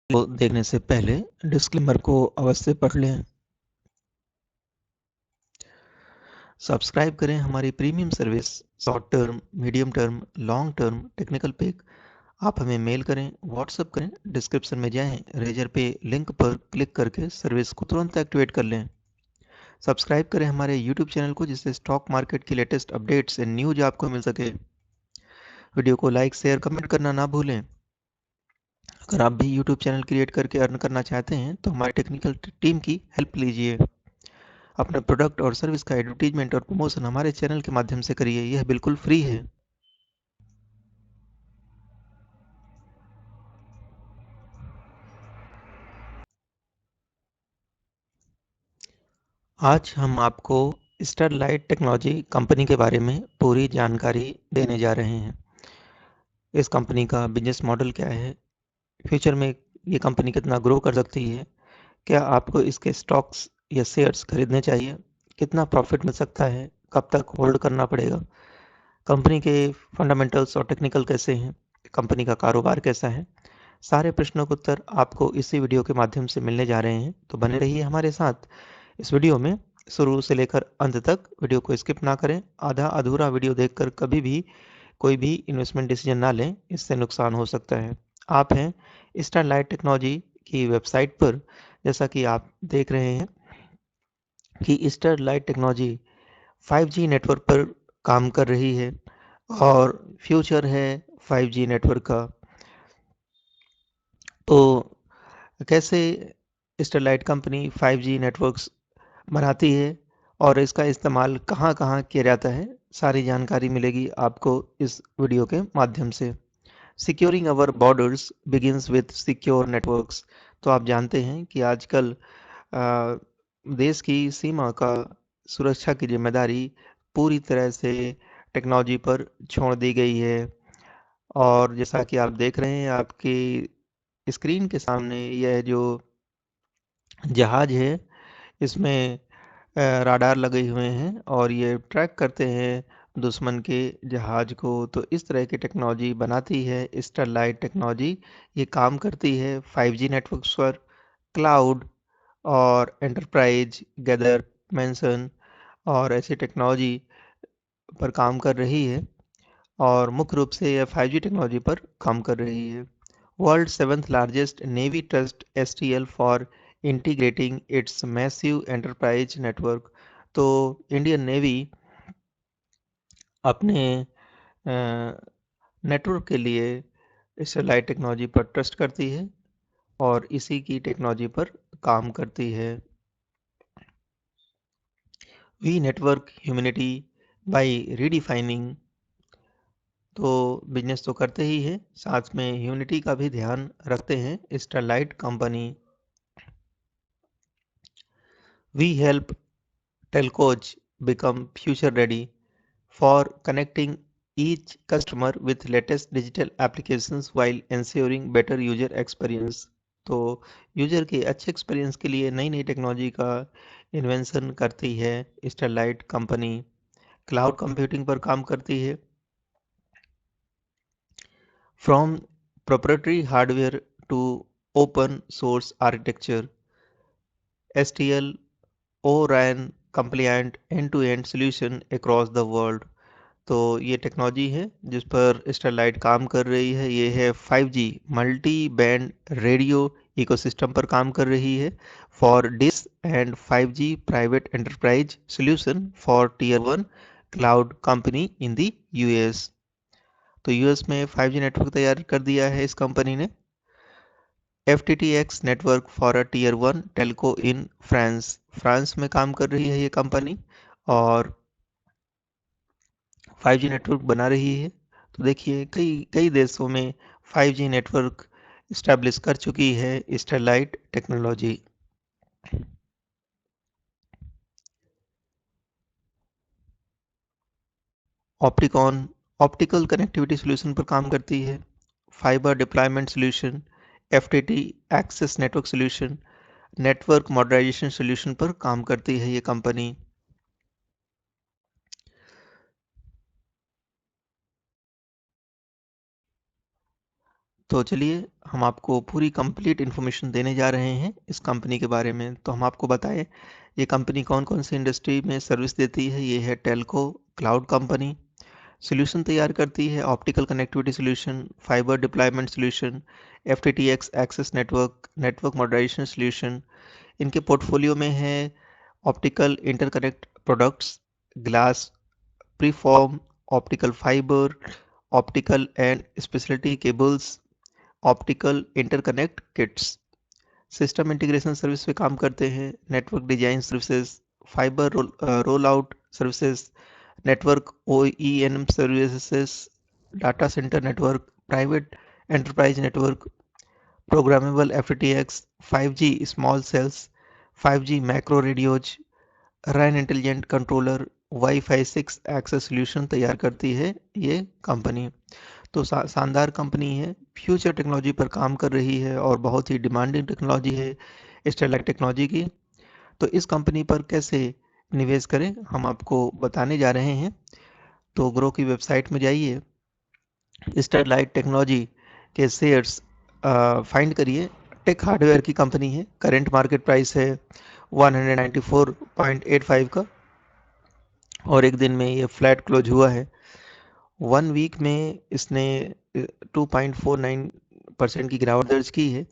को देखने से पहले डिस्क्लेमर को अवश्य पढ़ लें। सब्सक्राइब करें हमारी premium service short term, medium term, long term technical pack. आप हमें मेल करें, व्हाट्सएप करें, डिस्क्रिप्शन में जाएं, रेजर पे लिंक पर क्लिक करके सर्विस को तुरंत एक्टिवेट कर लें। सब्सक्राइब करें हमारे यूट्यूब चैनल को, जिससे स्टॉक मार्केट की लेटेस्ट अपडेट्स एंड न्यूज आपको मिल सके। वीडियो को लाइक, शेयर, कमेंट करना ना भूलें। अगर आप भी यूट्यूब चैनल क्रिएट करके अर्न करना चाहते हैं तो हमारी टेक्निकल टीम की हेल्प लीजिए। अपने प्रोडक्ट और सर्विस का एडवर्टीजमेंट और प्रमोशन हमारे चैनल के माध्यम से करिए, यह बिल्कुल फ्री है। आज हम आपको स्टरलाइट टेक्नोलॉजी कंपनी के बारे में पूरी जानकारी देने जा रहे हैं। इस कंपनी का बिजनेस मॉडल क्या है, फ्यूचर में ये कंपनी कितना ग्रो कर सकती है, क्या आपको इसके स्टॉक्स या शेयर्स खरीदने चाहिए, कितना प्रॉफिट मिल सकता है, कब तक होल्ड करना पड़ेगा, कंपनी के फंडामेंटल्स और टेक्निकल कैसे हैं, कंपनी का कारोबार कैसा है। सारे प्रश्नों के उत्तर आपको इसी वीडियो के माध्यम से मिलने जा रहे हैं, तो बने रहिए हमारे साथ इस वीडियो में शुरू से लेकर अंत तक। वीडियो को स्किप ना करें। आधा अधूरा वीडियो देखकर कभी भी कोई भी इन्वेस्टमेंट डिसीजन ना लें, इससे नुकसान हो सकता है। आप हैं स्टारलाइट टेक्नोलॉजी की वेबसाइट पर। जैसा कि आप देख रहे हैं कि स्टारलाइट टेक्नोलॉजी 5G नेटवर्क पर काम कर रही है और फ्यूचर है 5G नेटवर्क का। तो कैसे स्टरलाइट कंपनी 5G नेटवर्क्स बनाती है और इसका इस्तेमाल कहाँ कहाँ किया जाता है, सारी जानकारी मिलेगी आपको इस वीडियो के माध्यम से। Securing our borders begins with secure networks. तो आप जानते हैं कि आजकल अ, देश की सीमा का सुरक्षा की जिम्मेदारी पूरी तरह से टेक्नोलॉजी पर छोड़ दी गई है। और जैसा कि आप देख रहे हैं आपकी स्क्रीन के सामने, यह जो जहाज है इसमें राडार लगे हुए हैं और ये ट्रैक करते हैं दुश्मन के जहाज को। तो इस तरह की टेक्नोलॉजी बनाती है स्टरलाइट टेक्नोलॉजी। ये काम करती है 5G नेटवर्क्स पर, क्लाउड और एंटरप्राइज गैदर मेंशन और ऐसी टेक्नोलॉजी पर काम कर रही है। और मुख्य रूप से यह 5G टेक्नोलॉजी पर काम कर रही है। World seventh largest navy trust STL for integrating it's massive enterprise network. तो इंडियन नेवी अपने नेटवर्क के लिए स्टेलाइट टेक्नोलॉजी पर ट्रस्ट करती है और इसी की टेक्नोलॉजी पर काम करती है। We network humanity by redefining. तो बिजनेस तो करते ही है, साथ में ह्यूमैनिटी का भी ध्यान रखते हैं Sterlite company. We help telcos become future ready for connecting each customer with latest digital applications while ensuring better user experience। तो यूजर के अच्छे एक्सपीरियंस के लिए नई नई टेक्नोलॉजी का इन्वेंशन करती है स्टरलाइट कंपनी। क्लाउड कंप्यूटिंग पर काम करती है। From proprietary hardware to open source architecture, STL ORAN compliant end-to-end solution across the world। तो ये टेक्नोलॉजी है जिस पर स्टरलाइट काम कर रही है। ये है 5G multi band radio ecosystem पर काम कर रही है for Dish and 5G private enterprise solution for tier 1 cloud company in the US। तो US में 5G नेटवर्क तैयार कर दिया है इस कंपनी ने। FTTX network for a tier 1 telco in France. France में काम कर रही है ये कंपनी और 5G नेटवर्क बना रही है। तो देखिए कई कई देशों में 5G नेटवर्क इस्टेब्लिश कर चुकी है स्टरलाइट टेक्नोलॉजी। ऑप्टिकॉन ऑप्टिकल कनेक्टिविटी सॉल्यूशन पर काम करती है। Fibre deployment solution, FTT access network solution, network modernisation solution पर काम करती है ये कंपनी। तो चलिए हम आपको पूरी कंप्लीट इन्फॉर्मेशन देने जा रहे हैं इस कंपनी के बारे में। तो हम आपको बताएं ये कंपनी कौन-कौन सी इंडस्ट्री में सर्विस देती है। ये है टेल्को क्लाउड कंपनी। सॉल्यूशन तैयार करती है optical connectivity solution, fibre deployment solution, FTTx access network, network moderation solution. इनके पोर्टफोलियो में है optical interconnect products, glass preform, optical fibre, optical and speciality cables, optical interconnect kits. System integration service पे काम करते हैं, network design services, fibre roll out services, network OEM services, data centre network, private enterprise network, programmable FTX, 5G small cells, 5G macro radios, RAN intelligent controller, wifi 6 access solution तैयार करती है ये company. तो शानदार company है, future technology पर काम कर रही है और बहुत ही डिमांडिंग टेक्नोलॉजी है स्टरलाइट टेक्नोलॉजी की। तो इस कंपनी पर कैसे निवेश करें हम आपको बताने जा रहे हैं। तो ग्रो की वेबसाइट में जाइए, स्टरलाइट टेक्नोलॉजी के शेयर्स फाइंड करिए। टेक हार्डवेयर की कंपनी है, करेंट मार्केट प्राइस है 194.85 का और एक दिन में ये फ्लैट क्लोज हुआ है। 1 वीक में इसने 2.49% की गिरावट दर्ज की है।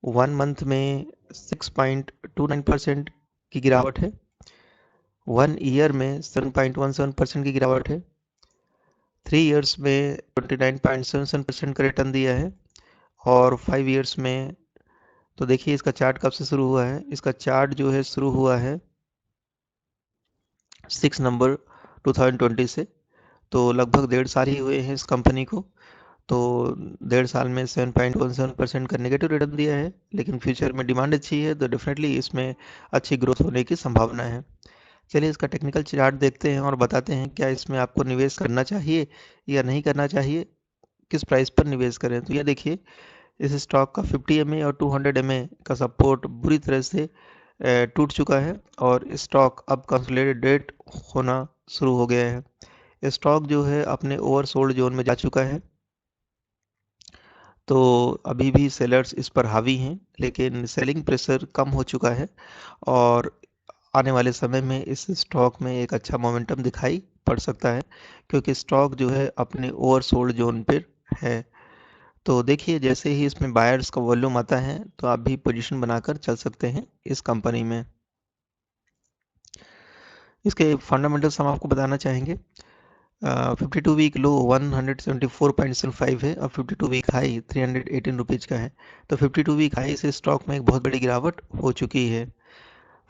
1 मंथ में 6.29% की गिरावट है। 1 ईयर में 7.17% की गिरावट है। 3 इयर्स में 29.77% का रिटर्न दिया है और 5 इयर्स में तो देखिए इसका चार्ट कब से शुरू हुआ है। इसका चार्ट जो है शुरू हुआ है 6 नवंबर 2020 से। तो लगभग 1.5 साल ही हुए हैं इस कंपनी को। तो 1.5 साल में 7.17% का नेगेटिव रिटर्न दिया है, लेकिन फ्यूचर में डिमांड अच्छी है तो डेफिनेटली इसमें अच्छी ग्रोथ होने की संभावना है। चलिए इसका टेक्निकल चार्ट देखते हैं और बताते हैं क्या इसमें आपको निवेश करना चाहिए या नहीं करना चाहिए, किस प्राइस पर निवेश करें। तो ये देखिए इस स्टॉक का 50 MA और 200 MA का सपोर्ट बुरी तरह से टूट चुका है और स्टॉक अब कंसोलिडेट होना शुरू हो गया है। स्टॉक जो है अपने ओवरसोल्ड जोन में जा चुका है। तो अभी भी सेलर्स इस पर हावी हैं, लेकिन सेलिंग प्रेशर कम हो चुका है और आने वाले समय में इस स्टॉक में एक अच्छा मोमेंटम दिखाई पड़ सकता है, क्योंकि स्टॉक जो है अपने ओवरसोल्ड जोन पर है। तो देखिए जैसे ही इसमें बायर्स का वॉल्यूम आता है तो आप भी पोजीशन बनाकर चल सकते हैं इस कंपनी में। इसके फंडामेंटल्स हम आपको बताना चाहेंगे। 52 वीक लो 174.75 है और 52 वीक हाई 318 रुपीज़ का है। तो 52 वीक हाई से स्टॉक में एक बहुत बड़ी गिरावट हो चुकी है।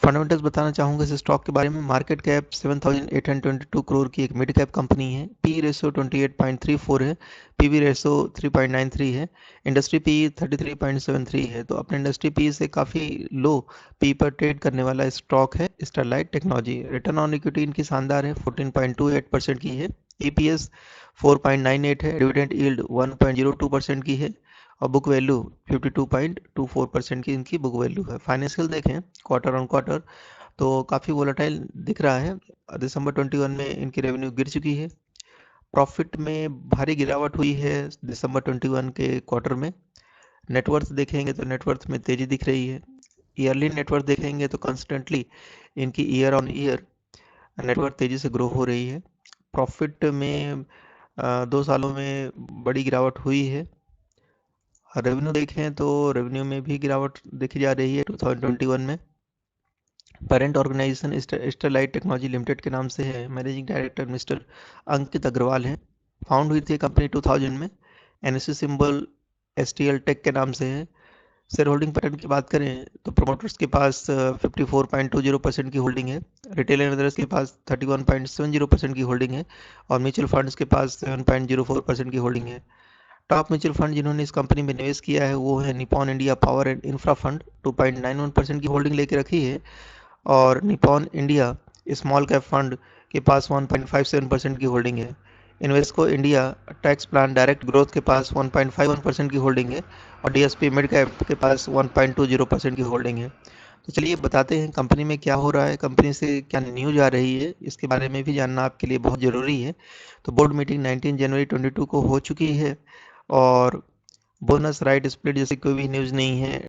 फंडामेंटल्स बताना चाहूँगा इस स्टॉक के बारे में। मार्केट कैप 7,822 करोड़ की एक मिड कैप कंपनी है। पी रेशो 28.34 है। पीवी रेशो 3.93 है। इंडस्ट्री पी 33.73 है। तो अपने इंडस्ट्री पी से काफ़ी लो पी पर ट्रेड करने वाला स्टॉक है Sterlite technology. Return on equity इनकी शानदार है, 14.28% की है। ईपीएस 4.98 है। डिविडेंड यील्ड 1.02% की है और बुक वैल्यू 52.24% की इनकी बुक वैल्यू है। फाइनेंशियल देखें क्वार्टर ऑन क्वार्टर तो काफ़ी वोलेटाइल दिख रहा है। दिसंबर 21 में इनकी रेवेन्यू गिर चुकी है। प्रॉफिट में भारी गिरावट हुई है दिसंबर 21 के क्वार्टर में। नेटवर्थ देखेंगे तो नेटवर्थ में तेज़ी दिख रही है। ईयरली नेटवर्थ देखेंगे तो कंस्टेंटली इनकी ईयर ऑन ईयर नेटवर्थ तेज़ी से ग्रो हो रही है। प्रॉफिट में 2 सालों में बड़ी गिरावट हुई है। रेवेन्यू देखें तो रेवेन्यू में भी गिरावट देखी जा रही है 2021 में। Parent organisation Sterlite technology limited के नाम से है। Managing director mister Ankit Agarwal हैं। फाउंड हुई थी कंपनी 2000 में। एनएससी सिंबल एसटीएल टेक के नाम से है। शेयर होल्डिंग पैटर्न की बात करें तो प्रमोटर्स के पास 54.20% की होल्डिंग है। रिटेल इन्वेस्टर्स के पास 31.70% की होल्डिंग है और म्यूचुअल फंड्स के पास 7.04% की होल्डिंग है। टॉप म्यूचुअल फंड जिन्होंने इस कंपनी में निवेश किया है वो है Nippon India power and infra fund, 2.91% की होल्डिंग लेके रखी है और Nippon India small cap fund के पास 1.57% की होल्डिंग है। Invesco India tax plan direct growth के पास 1.51% की होल्डिंग है और डीएसपी मिड कैप के पास 1.20% की होल्डिंग है। तो चलिए बताते हैं कंपनी में क्या हो रहा है, कंपनी से क्या न्यूज आ रही है, इसके बारे में भी जानना आपके लिए बहुत ज़रूरी है। तो बोर्ड मीटिंग 19 जनवरी 2022 को हो चुकी है और बोनस राइट स्प्लिट जैसी कोई भी न्यूज़ नहीं है।